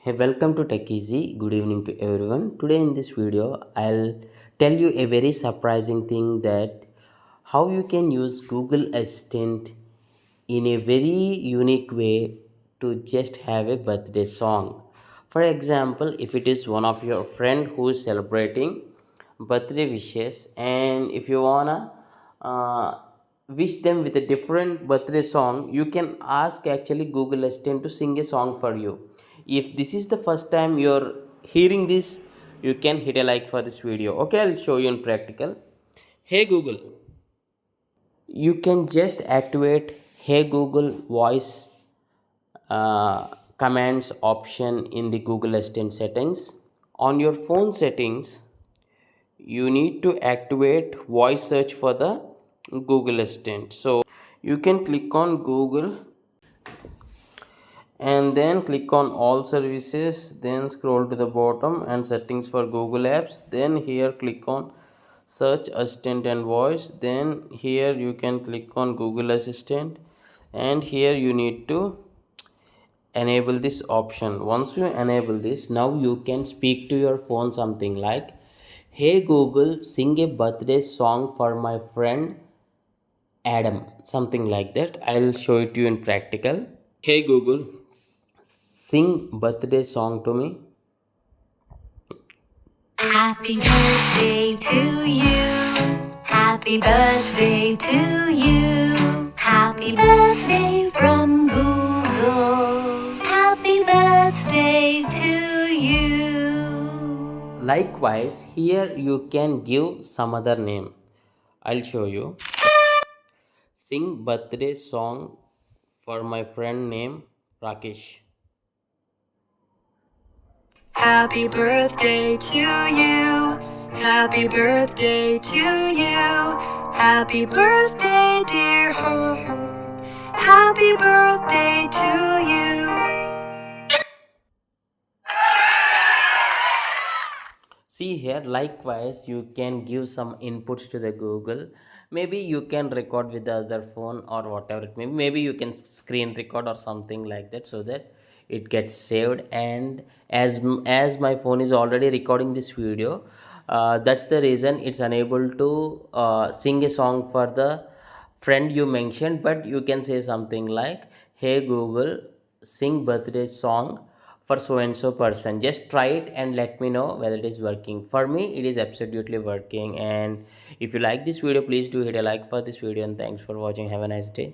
Hey, welcome to Tech Easy. Good evening to everyone. Today in this video, I'll tell you a very surprising thing that how you can use Google Assistant in a very unique way to just have a birthday song. For example, if it is one of your friend who is celebrating birthday wishes, and if you wanna uh, wish them with a different birthday song, you can ask actually Google Assistant to sing a song for you. If this is the first time you're hearing this, you can hit a like for this video. Okay, I'll show you in practical. Hey Google, you can just activate Hey Google voice commands option in the Google Assistant settings. On your phone settings, you need to activate voice search for the Google Assistant. So you can click on Google and then click on all services, then scroll to the bottom and settings for Google apps, then here click on search assistant and voice, then here you can click on Google Assistant, and here you need to enable this option. Once you enable this, now you can speak to your phone something like, hey Google, sing a birthday song for my friend Adam, something like that. I'll show it to you in practical. Hey Google, sing birthday song to me. Happy birthday to you. Happy birthday to you. Happy birthday from Google. Happy birthday to you. Likewise, here you can give some other name. I'll show you. Sing birthday song for my friend named Rakesh. Happy birthday to you. Happy birthday to you. Happy birthday, dear her. Happy birthday to you. See here, likewise, you can give some inputs to the Google. Maybe you can record with the other phone or whatever it may be. Maybe you can screen record or something like that, so that it gets saved. And as my phone is already recording this video, that's the reason it's unable to sing a song for the friend you mentioned. But you can say something like, hey Google, sing birthday song for so and so person. Just try it and let me know whether it is working. For me it is absolutely working. And if you like this video, please do hit a like for this video, and thanks for watching. Have a nice day.